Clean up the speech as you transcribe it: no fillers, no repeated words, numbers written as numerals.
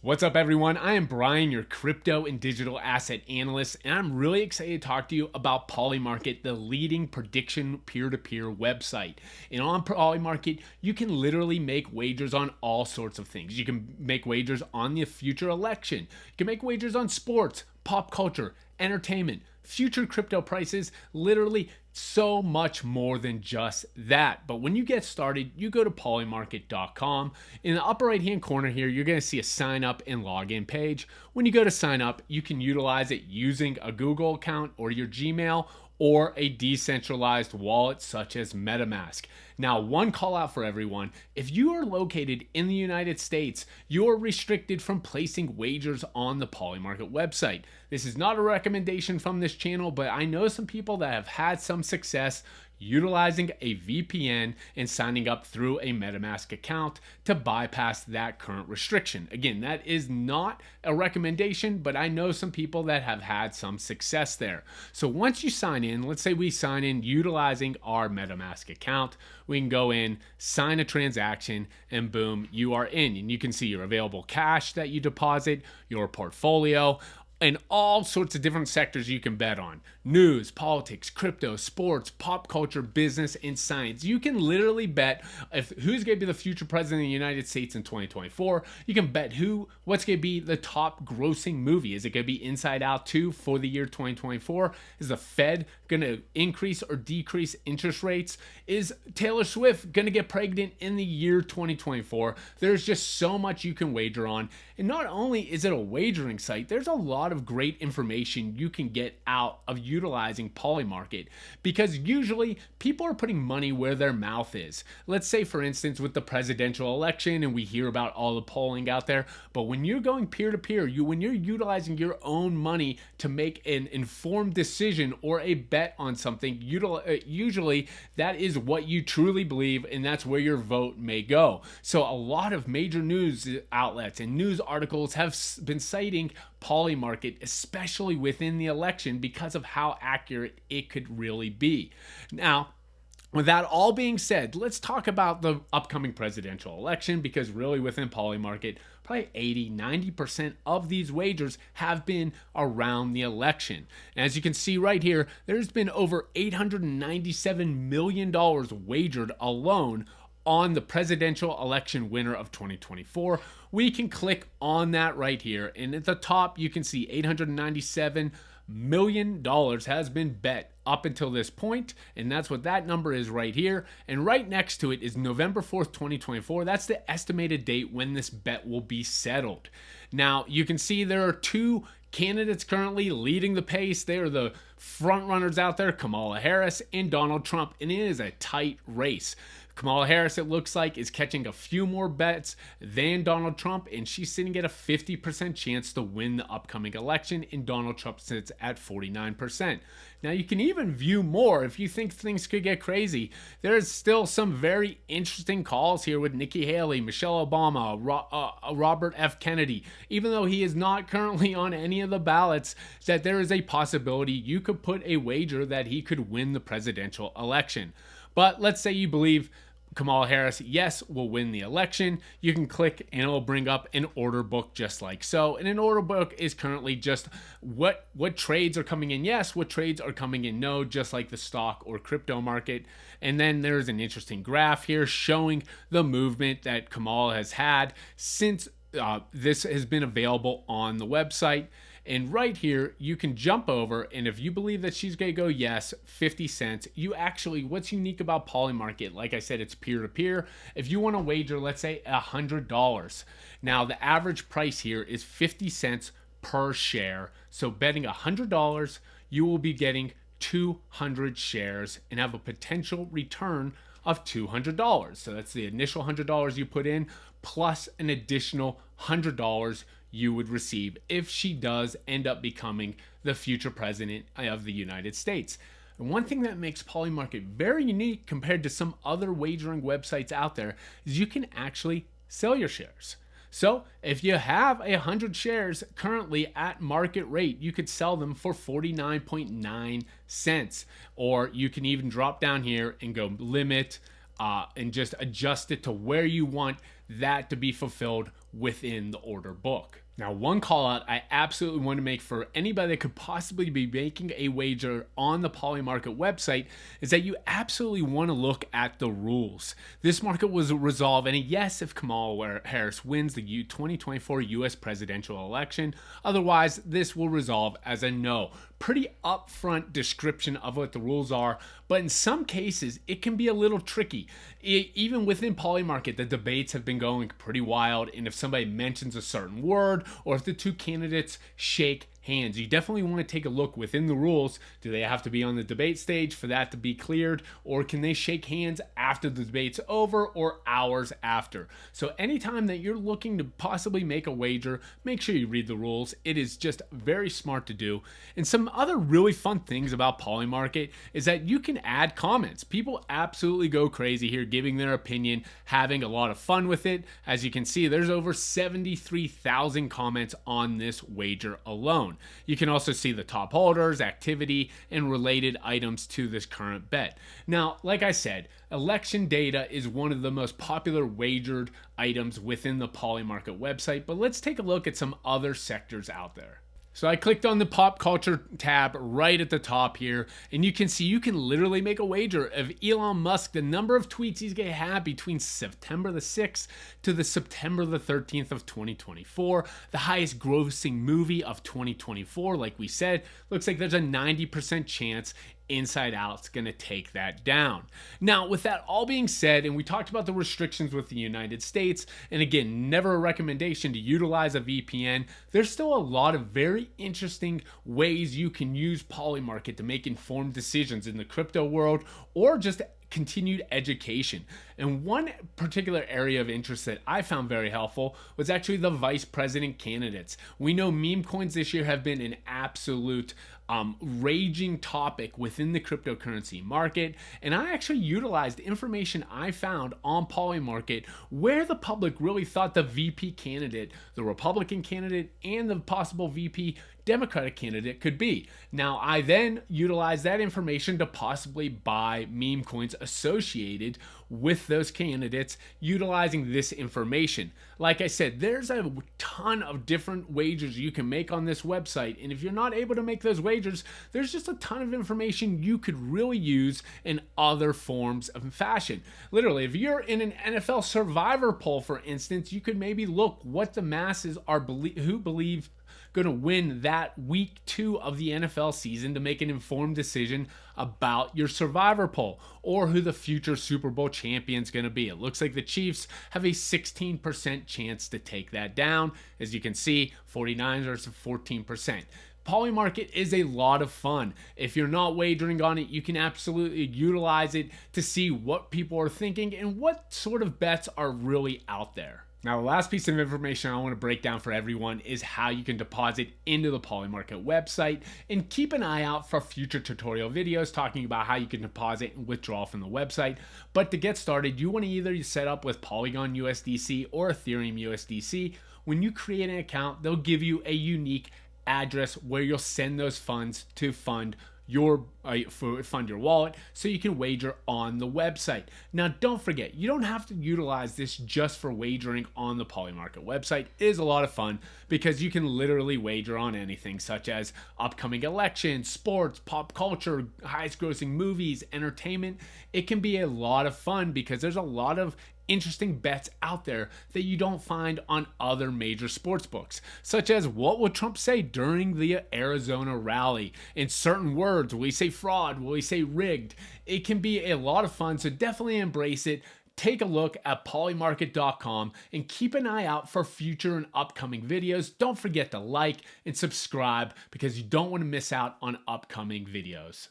What's up, everyone? I am Brian, your crypto and digital asset analyst, and I'm really excited to talk to you about Polymarket, the leading prediction peer-to-peer website. And on Polymarket, you can literally make wagers on all sorts of things. You can make wagers on the future election. You can make wagers on sports, pop culture, entertainment, future crypto prices, literally so much more than just that. But when you get started, you go to polymarket.com. In the upper right hand corner here, you're going to see a sign up and login page. When you go to sign up, you can utilize it using a Google account or your Gmail or a decentralized wallet such as MetaMask. Now, one call out for everyone: if you are located in the United States, you are restricted from placing wagers on the Polymarket website. This is not a recommendation from this channel, but I know some people that have had some success utilizing a VPN and signing up through a MetaMask account to bypass that current restriction. Again, that is not a recommendation, but I know some people that have had some success there. So once you sign in, let's say we sign in utilizing our MetaMask account, we can go in, sign a transaction, and boom, you are in. And you can see your available cash that you deposit, your portfolio, and all sorts of different sectors you can bet on: news, politics, crypto, sports, pop culture, business, and science. You can literally bet who's going to be the future president of the United States in 2024. You can bet what's going to be the top grossing movie. Is it going to be Inside Out 2 for the year 2024? Is the Fed going to increase or decrease interest rates? Is Taylor Swift going to get pregnant in the year 2024? There's just so much you can wager on. And not only is it a wagering site, there's a lot of great information you can get out of utilizing Polymarket, because usually people are putting money where their mouth is. Let's say, for instance, with the presidential election, and we hear about all the polling out there, but when you're going peer-to-peer, when you're utilizing your own money to make an informed decision or a bet on something, usually that is what you truly believe, and that's where your vote may go. So a lot of major news outlets and news articles have been citing Polymarket, especially within the election, because of how accurate it could really be. Now, with that all being said, let's talk about the upcoming presidential election, because really within Polymarket, probably 80-90% of these wagers have been around the election. And as you can see right here, there's been over $897 million wagered alone on the presidential election winner of 2024. We can click on that right here, and at the top you can see $897 million has been bet up until this point, and that's what that number is right here. And right next to it is November 4th, 2024. That's the estimated date when this bet will be settled. Now, you can see there are two candidates currently leading the pace. They are the front runners out there, Kamala Harris and Donald Trump, and it is a tight race. Kamala Harris, it looks like, is catching a few more bets than Donald Trump, and she's sitting at a 50% chance to win the upcoming election, and Donald Trump sits at 49%. Now, you can even view more if you think things could get crazy. There's still some very interesting calls here with Nikki Haley, Michelle Obama, Robert F. Kennedy. Even though he is not currently on any of the ballots, that there is a possibility you could put a wager that he could win the presidential election. But let's say you believe Kamala Harris, yes, will win the election. You can click and it will bring up an order book just like so. And an order book is currently just what trades are coming in yes, what trades are coming in no, just like the stock or crypto market. And then there's an interesting graph here showing the movement that Kamala has had since this has been available on the website. And right here, you can jump over, and if you believe that she's going to go yes, 50 cents, you actually, what's unique about Polymarket, like I said, it's peer-to-peer. If you want to wager, let's say $100. Now, the average price here is 50 cents per share. So betting $100, you will be getting 200 shares and have a potential return of $200. So that's the initial $100 you put in, plus an additional $100 you would receive if she does end up becoming the future president of the United States. And one thing that makes Polymarket very unique compared to some other wagering websites out there is you can actually sell your shares. So if you have 100 shares currently at market rate, you could sell them for 49.9 cents. Or you can even drop down here and go limit and just adjust it to where you want that to be fulfilled within the order book. Now, one call out I absolutely want to make for anybody that could possibly be making a wager on the Polymarket website is that you absolutely want to look at the rules. This market was resolved, and a yes if Kamala Harris wins the 2024 US presidential election. Otherwise, this will resolve as a no. Pretty upfront description of what the rules are, but in some cases it can be a little tricky. Even within Polymarket, the debates have been going pretty wild, and if somebody mentions a certain word or if the two candidates shake hands, you definitely want to take a look within the rules. Do they have to be on the debate stage for that to be cleared, or can they shake hands after the debate's over or hours after? So anytime that you're looking to possibly make a wager, make sure you read the rules. It is just very smart to do. And some other really fun things about Polymarket is that you can add comments. People absolutely go crazy here giving their opinion, having a lot of fun with it. As you can see, there's over 73,000 comments on this wager alone. You can also see the top holders, activity, and related items to this current bet. Now, like I said, election data is one of the most popular wagered items within the Polymarket website, but let's take a look at some other sectors out there. So I clicked on the pop culture tab right at the top here, and you can see you can literally make a wager of Elon Musk, the number of tweets he's going to have between September the 6th to the September the 13th of 2024, the highest grossing movie of 2024. Like we said, looks like there's a 90% chance Inside Out's going to take that down. Now, with that all being said, and we talked about the restrictions with the United States, and again, never a recommendation to utilize a VPN, there's still a lot of very interesting ways you can use Polymarket to make informed decisions in the crypto world or just continued education. And one particular area of interest that I found very helpful was actually the vice president candidates. We know meme coins this year have been an absolute raging topic within the cryptocurrency market, and I actually utilized information I found on Polymarket where the public really thought the VP candidate, the Republican candidate, and the possible VP Democratic candidate could be. Now, I then utilized that information to possibly buy meme coins associated with those candidates utilizing this information. Like I said, there's a ton of different wagers you can make on this website, and if you're not able to make those wagers, there's just a ton of information you could really use in other forms of fashion. Literally, if you're in an NFL survivor poll, for instance, you could maybe look what the masses are who believe going to win that week 2 of the NFL season to make an informed decision about your survivor poll or who the future Super Bowl champion's going to be. It looks like the Chiefs have a 16% chance to take that down. As you can see, 49ers are 14%. Polymarket is a lot of fun. If you're not wagering on it, you can absolutely utilize it to see what people are thinking and what sort of bets are really out there. Now, the last piece of information I want to break down for everyone is how you can deposit into the Polymarket website, and keep an eye out for future tutorial videos talking about how you can deposit and withdraw from the website. But to get started, you want to either set up with Polygon USDC or Ethereum USDC. When you create an account, they'll give you a unique address where you'll send those funds to fund your wallet so you can wager on the website. Now, don't forget, you don't have to utilize this just for wagering on the Polymarket website. It is a lot of fun because you can literally wager on anything such as upcoming elections, sports, pop culture, highest grossing movies, entertainment. It can be a lot of fun because there's a lot of interesting bets out there that you don't find on other major sports books, such as what will Trump say during the Arizona rally? In certain words, will he say fraud? Will he say rigged? It can be a lot of fun, so definitely embrace it. Take a look at polymarket.com and keep an eye out for future and upcoming videos. Don't forget to like and subscribe because you don't want to miss out on upcoming videos.